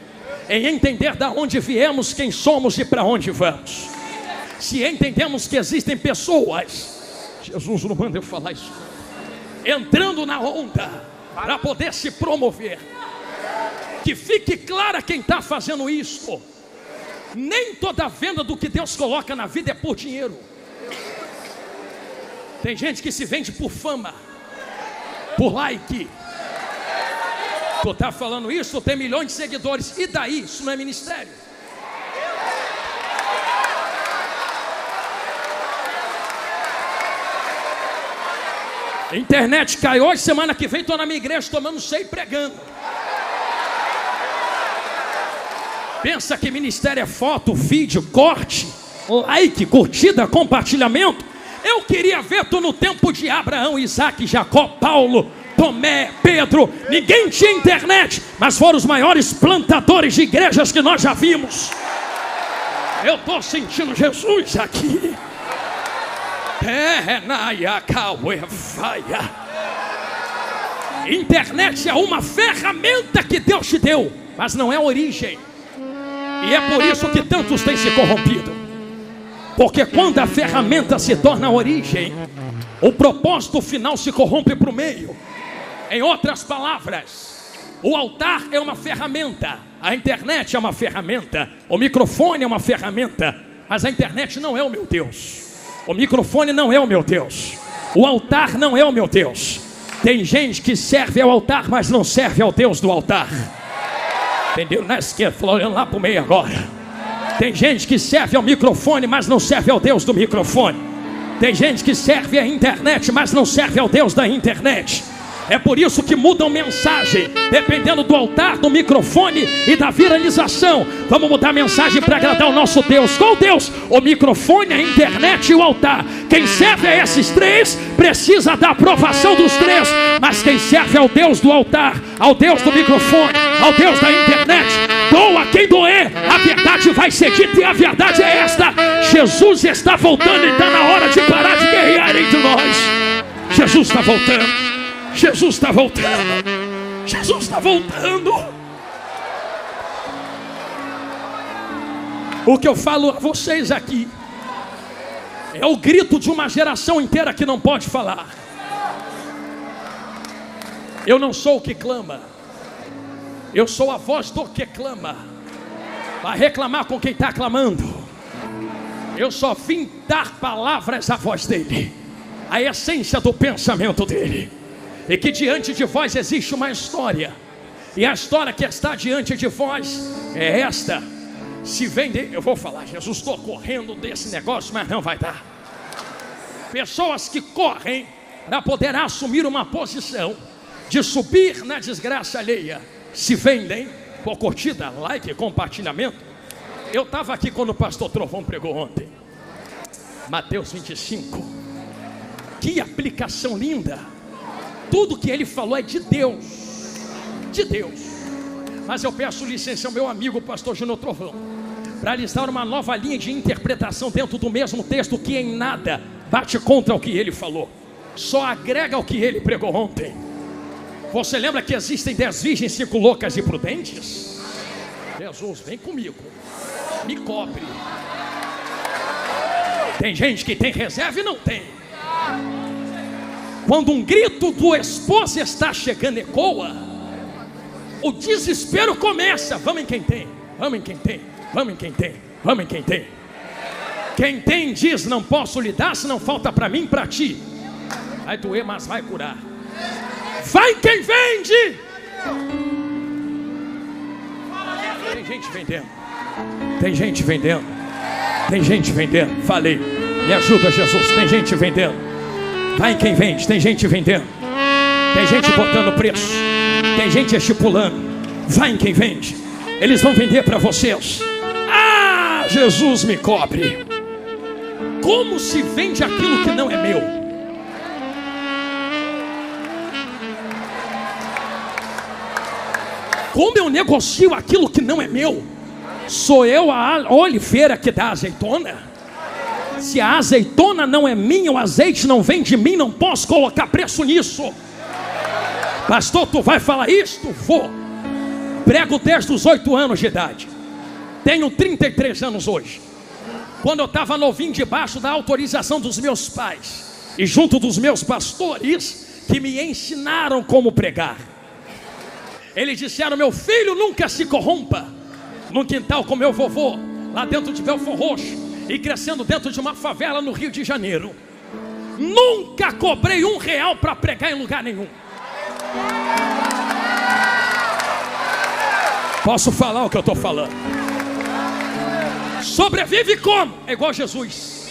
em entender de onde viemos, quem somos e para onde vamos. Se entendemos que existem pessoas, Jesus não manda eu falar isso, entrando na onda para poder se promover, que fique clara quem está fazendo isso. Nem toda venda do que Deus coloca na vida é por dinheiro. Tem gente que se vende por fama, por like. Tu está falando isso, tem milhões de seguidores, e daí? Isso não é ministério. Internet cai hoje, semana que vem estou na minha igreja tomando ceia e pregando. Pensa que ministério é foto, vídeo, corte, like, curtida, compartilhamento? Eu queria ver tu no tempo de Abraão, Isaac, Jacó, Paulo, Tomé, Pedro, ninguém tinha internet, mas foram os maiores plantadores de igrejas que nós já vimos. Eu estou sentindo Jesus aqui. Internet é uma ferramenta que Deus te deu, mas não é a origem. E é por isso que tantos têm se corrompido. Porque quando a ferramenta se torna a origem, o propósito final se corrompe para o meio. Em outras palavras, o altar é uma ferramenta, a internet é uma ferramenta, o microfone é uma ferramenta, mas a internet não é o meu Deus. O microfone não é o meu Deus. O altar não é o meu Deus. Tem gente que serve ao altar, mas não serve ao Deus do altar. Entendeu? Na esquerda, olhando lá para o meio agora. Tem gente que serve ao microfone, mas não serve ao Deus do microfone. Tem gente que serve à internet, mas não serve ao Deus da internet. É por isso que mudam mensagem, dependendo do altar, do microfone e da viralização. Vamos mudar a mensagem para agradar o nosso Deus. Qual Deus? O microfone, a internet e o altar. Quem serve a esses três precisa da aprovação dos três. Mas quem serve ao Deus do altar, ao Deus do microfone, ao Deus da internet, doa quem doer, a verdade vai ser dita e a verdade é esta: Jesus está voltando e está na hora de parar de guerrear entre nós. Jesus está voltando. Jesus está voltando. Jesus está voltando. O que eu falo a vocês aqui é o grito de uma geração inteira que não pode falar. Eu não sou o que clama, eu sou a voz do que clama. Vai reclamar com quem está clamando. Eu só vim dar palavras à voz dele, a essência do pensamento dele. E que diante de vós existe uma história, e a história que está diante de vós é esta. Se vende, eu vou falar, Jesus, estou correndo desse negócio, mas não vai dar. Pessoas que correm para poder assumir uma posição de subir na desgraça alheia, se vendem por curtida, like, compartilhamento. Eu estava aqui quando o pastor Trovão pregou ontem, Mateus 25. Que aplicação linda. Tudo que ele falou é de Deus, de Deus. Mas eu peço licença ao meu amigo pastor Júnior Trovão para lhes dar uma nova linha de interpretação dentro do mesmo texto, que em nada bate contra o que ele falou, só agrega ao que ele pregou ontem. Você lembra que existem 10 virgens, 5 loucas e prudentes? Jesus, vem comigo, me cobre. Tem gente que tem reserva e não tem. Quando um grito do esposo está chegando ecoa, o desespero começa. Vamos em quem tem, vamos em quem tem, vamos em quem tem, vamos em quem tem. Quem tem diz: não posso lhe dar, se não falta para mim, para ti. Vai doer, mas vai curar. Vai quem vende. Tem gente vendendo, tem gente vendendo, tem gente vendendo. Falei, me ajuda, Jesus. Tem gente vendendo. Vai quem vende, tem gente vendendo, tem gente botando preço, tem gente estipulando. Vai em quem vende, eles vão vender para vocês. Ah, Jesus, me cobre. Como se vende aquilo que não é meu? Como eu negocio aquilo que não é meu? Sou eu a oliveira que dá azeitona? Se a azeitona não é minha, o azeite não vem de mim, não posso colocar preço nisso. Pastor, tu vai falar isto? Vou. Prego desde os 8 anos de idade. Tenho 33 anos hoje. Quando eu estava novinho, debaixo da autorização dos meus pais e junto dos meus pastores, que me ensinaram como pregar, eles disseram: meu filho, nunca se corrompa. Num quintal com meu vovô, lá dentro de Belfor Roxo, e crescendo dentro de uma favela no Rio de Janeiro, nunca cobrei R$1 para pregar em lugar nenhum. Posso falar o que eu estou falando? Sobrevive como? É igual Jesus.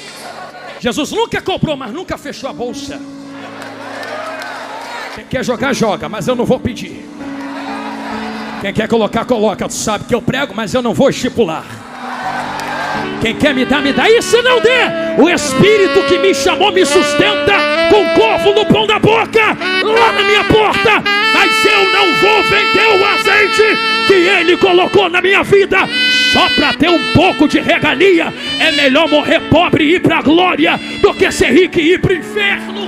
Jesus nunca cobrou, mas nunca fechou a bolsa. Quem quer jogar, joga, mas eu não vou pedir. Quem quer colocar, coloca. Tu sabe que eu prego, mas eu não vou estipular. Quem quer me dar, me dá. E se não der, o Espírito que me chamou me sustenta com corvo no pão da boca, lá na minha porta, mas eu não vou vender o azeite que ele colocou na minha vida só para ter um pouco de regalia. É melhor morrer pobre e ir para a glória do que ser rico e ir para o inferno.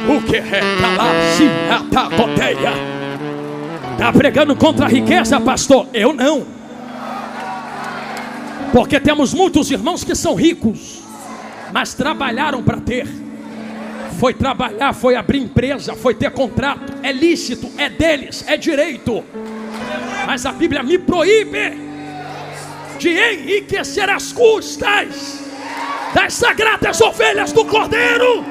O que é Calaciatacoteia? Está pregando contra a riqueza, pastor? Eu não. Porque temos muitos irmãos que são ricos, mas trabalharam para ter. Foi trabalhar, foi abrir empresa, foi ter contrato. É lícito, é deles, é direito. Mas a Bíblia me proíbe de enriquecer as custas das sagradas ovelhas do Cordeiro.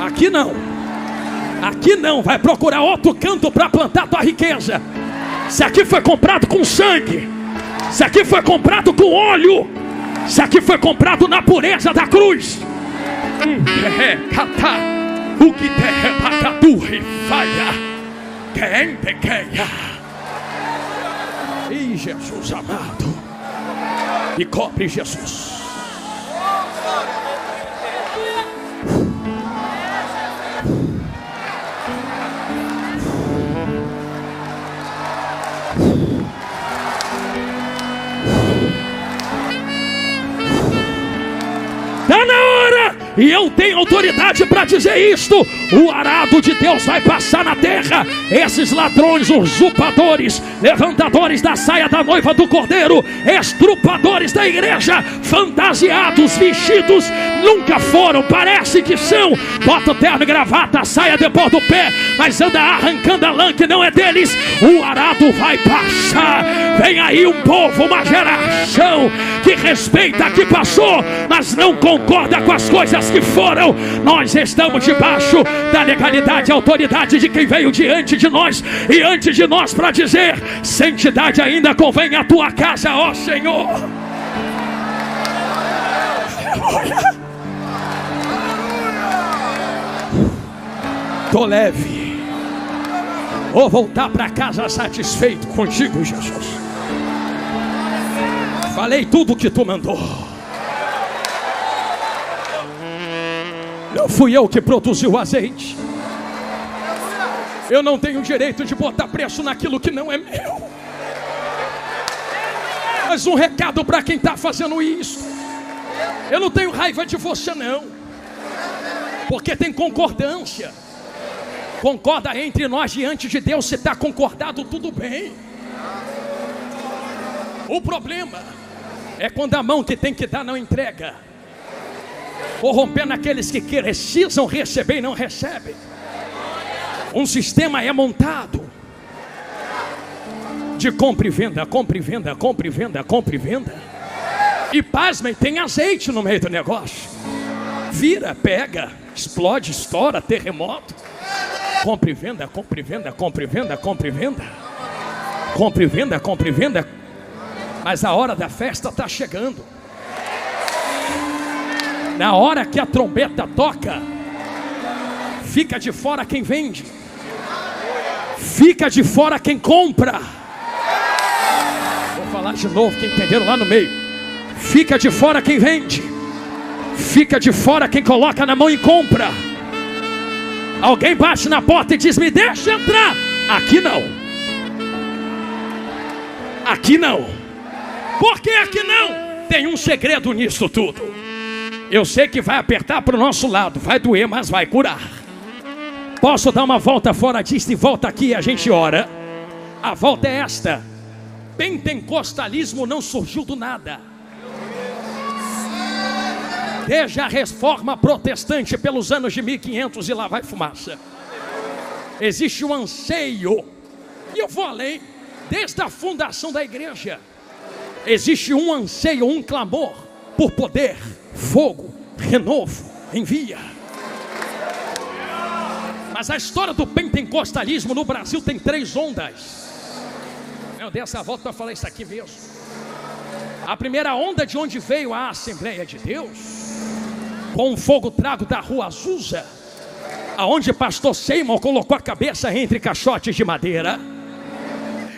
Aqui não. Aqui não. Vai procurar outro canto para plantar tua riqueza. Se aqui foi comprado com sangue, se aqui foi comprado com óleo, se aqui foi comprado na pureza da cruz. O que e Jesus amado, e cobre Jesus. Está na hora, e eu tenho autoridade para dizer isto: o arado de Deus vai passar na terra. Esses ladrões, usurpadores, levantadores da saia da noiva do Cordeiro, estrupadores da igreja, fantasiados, vestidos, nunca foram, parece que são. Bota o terno e gravata, a saia depois do pé, mas anda arrancando a lã que não é deles. O arado vai passar. Vem aí um povo, uma geração que respeita, que passou, mas não concorda com as coisas que foram. Nós estamos debaixo da legalidade e autoridade de quem veio diante de nós e antes de nós para dizer: santidade ainda convém à tua casa, ó Senhor. Aleluia. Tô leve. Vou voltar para casa satisfeito contigo, Jesus. Falei tudo o que tu mandou. Não fui eu que produzi o azeite. Eu não tenho direito de botar preço naquilo que não é meu. Mas um recado para quem está fazendo isso: eu não tenho raiva de você não, porque tem concordância. Concorda entre nós diante de Deus. Se está concordado, tudo bem. O problema é quando a mão que tem que dar não entrega, corrompendo aqueles que precisam receber e não recebem. Um sistema é montado de compra e venda, compra e venda, compra e venda, compra e venda. E pasmem, tem azeite no meio do negócio. Vira, pega, explode, estoura, terremoto. Compra e venda, compra e venda, compra e venda, compra e venda. Compra e venda, compra e venda. Mas a hora da festa está chegando. Na hora que a trombeta toca, fica de fora quem vende, fica de fora quem compra. Vou falar de novo, quem entenderam lá no meio. Fica de fora quem vende, fica de fora quem coloca na mão e compra. Alguém bate na porta e diz: me deixa entrar. Aqui não. Aqui não. Por que aqui não? Tem um segredo nisso tudo. Eu sei que vai apertar para o nosso lado, vai doer, mas vai curar. Posso dar uma volta fora disso e volta aqui e a gente ora? A volta é esta: pentecostalismo não surgiu do nada. Desde a reforma protestante pelos anos de 1500 e lá vai fumaça. Existe um anseio, e eu vou além, desde a fundação da igreja. Existe um anseio, um clamor por poder, fogo, renovo, envia. Mas a história do pentecostalismo no Brasil tem 3 ondas. Eu dei essa volta para falar isso aqui mesmo. A primeira onda, de onde veio a Assembleia de Deus, com o fogo trago da rua Azusa, aonde pastor Seymour colocou a cabeça entre caixotes de madeira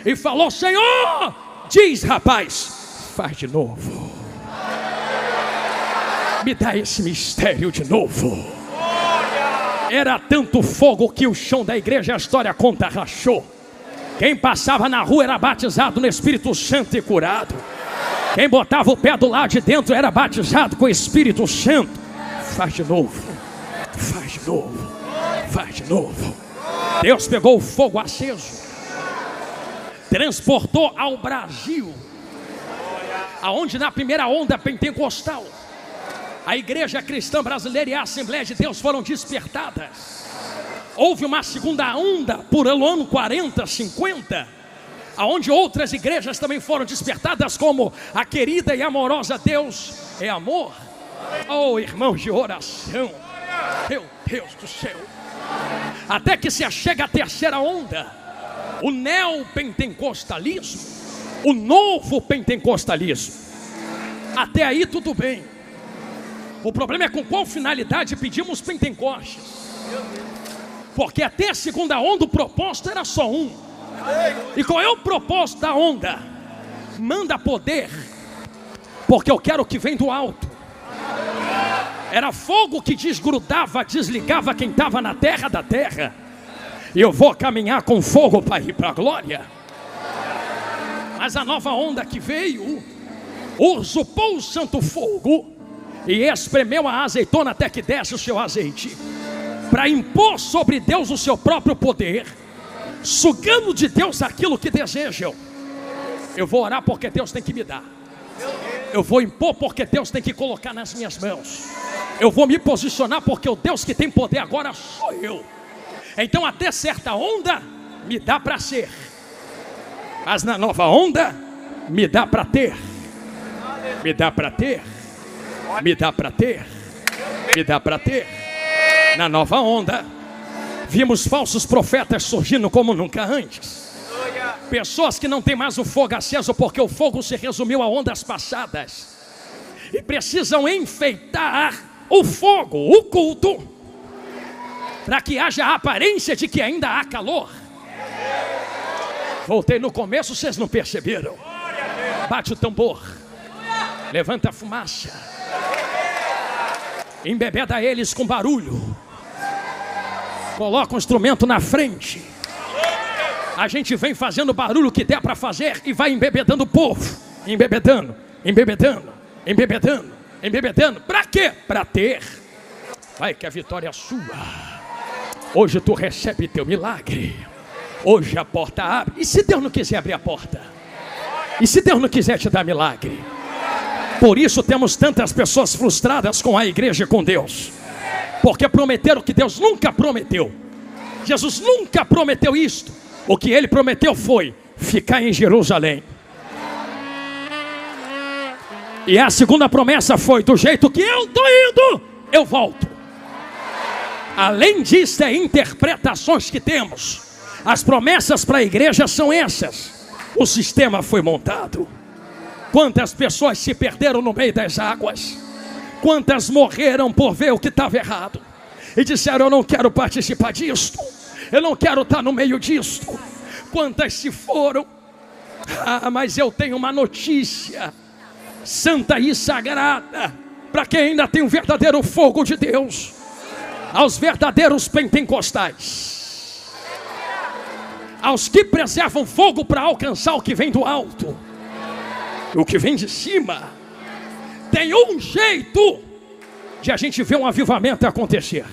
e falou: Senhor, diz rapaz, faz de novo, me dá esse mistério de novo. Era tanto fogo que o chão da igreja, a história conta, rachou. Quem passava na rua era batizado no Espírito Santo e curado. Quem botava o pé do lado de dentro era batizado com o Espírito Santo. Faz de novo, faz de novo, faz de novo. Deus pegou o fogo aceso, transportou ao Brasil, aonde na primeira onda pentecostal a igreja cristã brasileira e a Assembleia de Deus foram despertadas. Houve uma segunda onda por ano 40, 50, aonde outras igrejas também foram despertadas, como a querida e amorosa Deus é Amor. Oh, irmãos de oração, meu Deus do céu. Até que se achega a terceira onda, o neopentecostalismo, o novo pentecostalismo. Até aí tudo bem. O problema é com qual finalidade pedimos Pentecostes. Porque até a segunda onda o propósito era só um. E qual é o propósito da onda? Manda poder, porque eu quero o que vem do alto. Era fogo que desgrudava, desligava quem estava na terra da terra. E eu vou caminhar com fogo para ir para a glória. Mas a nova onda que veio usurpou o santo fogo e espremeu a azeitona até que desce o seu azeite, para impor sobre Deus o seu próprio poder, sugando de Deus aquilo que desejam. Eu vou orar porque Deus tem que me dar. Eu vou impor porque Deus tem que colocar nas minhas mãos. Eu vou me posicionar porque o Deus que tem poder agora sou eu. Então até certa onda me dá para ser, mas na nova onda me dá para ter. Me dá para ter. Me dá para ter. Me dá para ter. Na nova onda vimos falsos profetas surgindo como nunca antes. Pessoas que não têm mais o fogo aceso, porque o fogo se resumiu a ondas passadas, e precisam enfeitar o fogo, o culto, para que haja a aparência de que ainda há calor. Voltei no começo, vocês não perceberam? Bate o tambor, levanta a fumaça, embebeda eles com barulho, coloca o instrumento na frente. A gente vem fazendo o barulho que der para fazer e vai embebedando o povo, embebedando, embebedando, embebedando, embebedando. Para quê? Para ter. Vai que a vitória é sua. Hoje tu recebe teu milagre. Hoje a porta abre. E se Deus não quiser abrir a porta? E se Deus não quiser te dar milagre? Por isso temos tantas pessoas frustradas com a igreja e com Deus, porque prometeram que Deus nunca prometeu. Jesus nunca prometeu isto. O que ele prometeu foi ficar em Jerusalém. E a segunda promessa foi: do jeito que eu estou indo, eu volto. Além disso, é interpretações que temos. As promessas para a igreja são essas. O sistema foi montado. Quantas pessoas se perderam no meio das águas? Quantas morreram por ver o que estava errado e disseram: eu não quero participar disto, eu não quero estar no meio disto. Quantas se foram? Mas eu tenho uma notícia santa e sagrada para quem ainda tem o verdadeiro fogo de Deus, aos verdadeiros pentecostais, aos que preservam fogo para alcançar o que vem do alto, o que vem de cima. Tem um jeito de a gente ver um avivamento acontecer.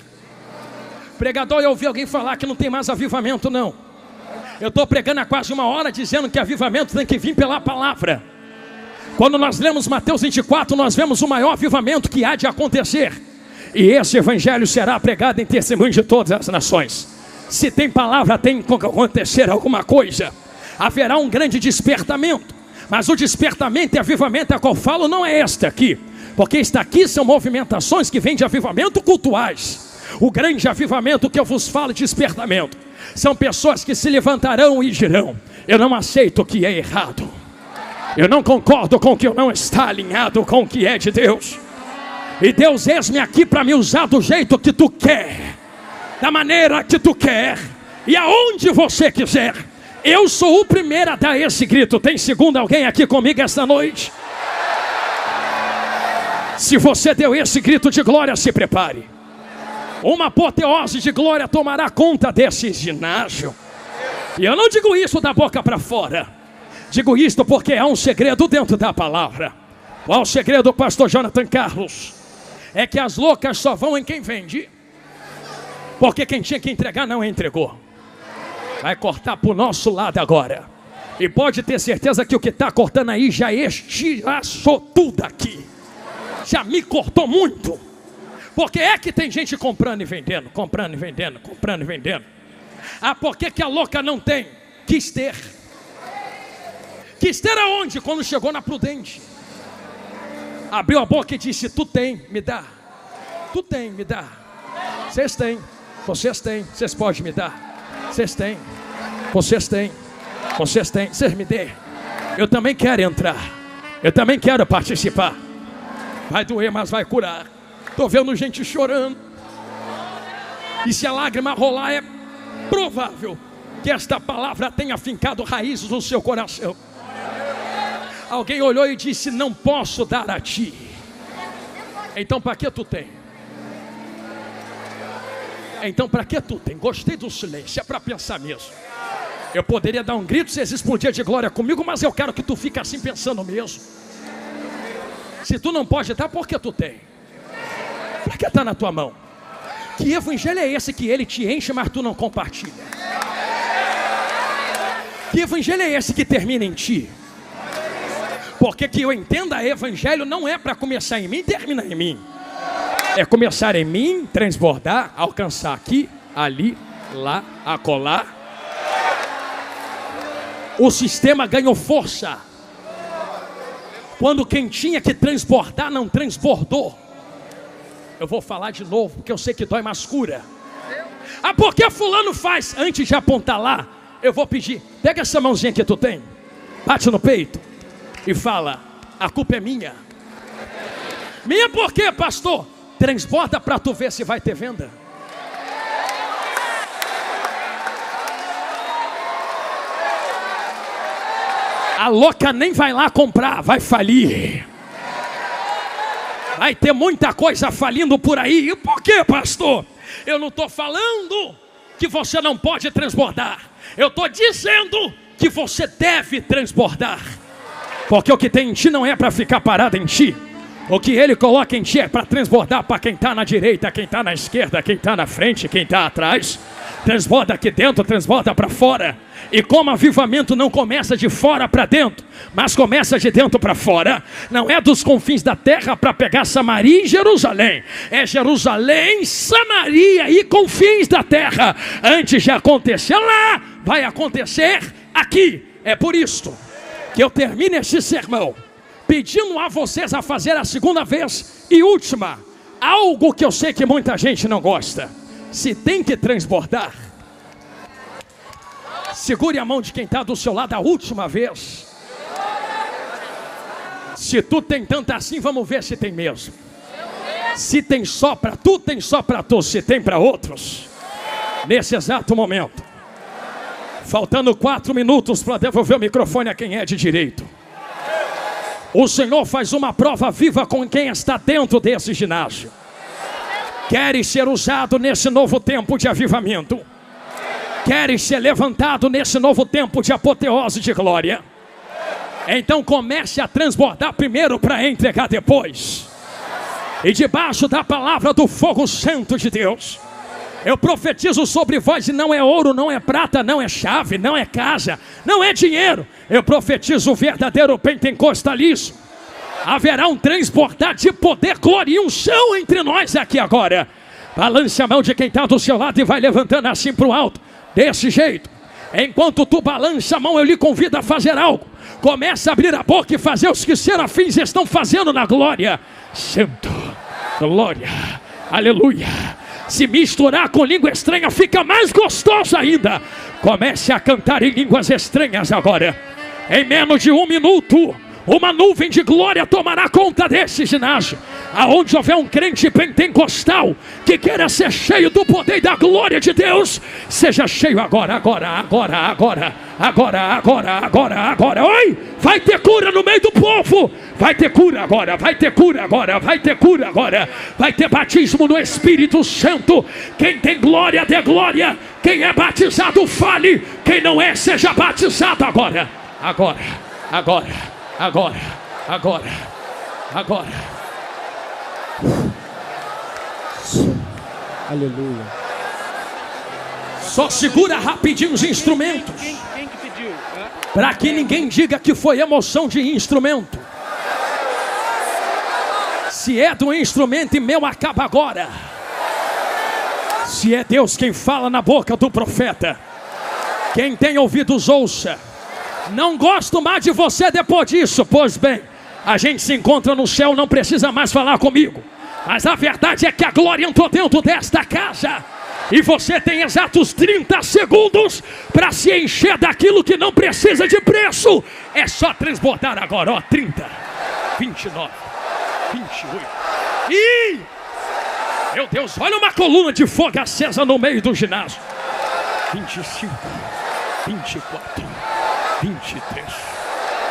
Pregador, eu ouvi alguém falar que não tem mais avivamento. Não, eu estou pregando há quase uma hora dizendo que avivamento tem que vir pela palavra. Quando nós lemos Mateus 24, nós vemos o maior avivamento que há de acontecer, e esse evangelho será pregado em testemunho de todas as nações. Se tem palavra, tem que acontecer alguma coisa. Haverá um grande despertamento, mas o despertamento e avivamento a qual falo não é este aqui, porque este aqui são movimentações que vêm de avivamento cultuais. O grande avivamento que eu vos falo, despertamento, são pessoas que se levantarão e dirão: eu não aceito o que é errado, eu não concordo com o que não está alinhado com o que é de Deus, e Deus, eis-me aqui para me usar do jeito que tu quer. da maneira que tu quer e aonde você quiser. Eu sou o primeiro a dar esse grito. Tem segundo alguém aqui comigo esta noite? Se você deu esse grito de glória, se prepare. Uma apoteose de glória tomará conta desse ginásio. E eu não digo isso da boca para fora. Digo isto porque há um segredo dentro da palavra. Qual o segredo, pastor Jonathan Carlos? É que as loucas só vão em quem vende, porque quem tinha que entregar não entregou. Vai cortar para o nosso lado agora. E pode ter certeza que o que está cortando aí já estilhaçou tudo aqui. Já me cortou muito. Porque é que tem gente comprando e vendendo, comprando e vendendo, comprando e vendendo. Ah, por que a louca não tem? Quis ter. Quis ter aonde? Quando chegou na Prudente. Abriu a boca e disse: tu tem, me dá. Tu tem, me dá. Vocês têm, vocês podem me dar. Vocês têm, vocês me dê. Eu também quero entrar. Eu também quero participar. Vai doer, mas vai curar. Estou vendo gente chorando. E se a lágrima rolar, é provável que esta palavra tenha fincado raízes no seu coração. Alguém olhou e disse: não posso dar a ti. Então para que tu tem? Então para que tu tem? Gostei do silêncio, é para pensar mesmo. Eu poderia dar um grito, vocês explodiam de glória comigo, mas eu quero que tu fique assim pensando mesmo. Se tu não pode dar, por que tu tem? Para que está na tua mão? Que evangelho é esse que ele te enche, mas tu não compartilha? Que evangelho é esse que termina em ti? Porque que eu entenda, evangelho não é para começar em mim e terminar em mim. É começar em mim, transbordar, alcançar aqui, ali, lá, acolá. O sistema ganhou força quando quem tinha que transbordar não transbordou. Eu vou falar de novo, porque eu sei que dói, mas cura. Ah, porque fulano faz? Antes de apontar lá, eu vou pedir: pega essa mãozinha que tu tem, bate no peito e fala: a culpa é minha. Minha por quê, pastor? Transborda para tu ver se vai ter venda. A louca nem vai lá comprar, vai falir. Vai ter muita coisa falindo por aí. E por quê, pastor? Eu não estou falando que você não pode transbordar. Eu estou dizendo que você deve transbordar. Porque o que tem em ti não é para ficar parado em ti. O que ele coloca em ti é para transbordar para quem está na direita, quem está na esquerda, quem está na frente, quem está atrás. Transborda aqui dentro, transborda para fora. E como avivamento não começa de fora para dentro, mas começa de dentro para fora, não é dos confins da terra para pegar Samaria e Jerusalém. É Jerusalém, Samaria e confins da terra. Antes de acontecer lá, vai acontecer aqui. É por isto que eu termino esse sermão pedindo a vocês a fazer a segunda vez e última algo que eu sei que muita gente não gosta. Se tem que transbordar, segure a mão de quem está do seu lado a última vez. Se tu tem tanto assim, vamos ver se tem mesmo. Se tem só para tu, tem só para tu. Se tem para outros, nesse exato momento, faltando 4 minutos para devolver o microfone a quem é de direito, o Senhor faz uma prova viva com quem está dentro desse ginásio. Queres ser usado nesse novo tempo de avivamento? Queres ser levantado nesse novo tempo de apoteose de glória? Então comece a transbordar primeiro para entregar depois. E debaixo da palavra do fogo santo de Deus, eu profetizo sobre vós, e não é ouro, não é prata, não é chave, não é casa, não é dinheiro. Eu profetizo o verdadeiro pentecostalismo. Haverá um transbordar de poder, glória e unção entre nós aqui agora. Balance a mão de quem está do seu lado e vai levantando assim para o alto, desse jeito. Enquanto tu balança a mão, eu lhe convido a fazer algo. Começa a abrir a boca e fazer os que serafins estão fazendo na glória. Santo, glória, aleluia. Se misturar com língua estranha fica mais gostoso ainda. Comece a cantar em línguas estranhas agora. Em menos de 1 minuto, uma nuvem de glória tomará conta desse ginásio. Aonde houver um crente pentecostal que queira ser cheio do poder e da glória de Deus, seja cheio agora. Oi, vai ter cura no meio do povo. Vai ter cura agora. Vai ter batismo no Espírito Santo. Quem tem glória, dê glória. Quem é batizado, fale. Quem não é, seja batizado agora. Aleluia. Só segura rapidinho os instrumentos, Quem que pediu? para que ninguém diga que foi emoção de instrumento. Se é do instrumento e meu, acaba agora. Se é Deus quem fala na boca do profeta, quem tem ouvidos ouça. Não gosto mais de você depois disso. Pois bem, a gente se encontra no céu, não precisa mais falar comigo. Mas a verdade é que a glória entrou dentro desta casa. E você tem exatos 30 segundos para se encher daquilo que não precisa de preço. É só transbordar agora, ó, 30, 29, 28. Ih! Meu Deus, olha uma coluna de fogo acesa no meio do ginásio. 25, 24, 23,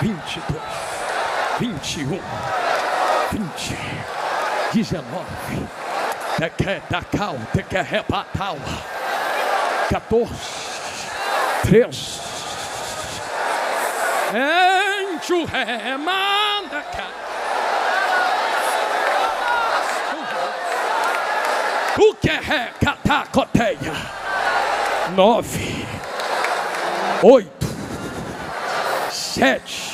22, 21, 20, 19. Tequetacal, tequerrepatal. 14, 13. Enxurremanda. O que é catacoteia? 9, 8, 7.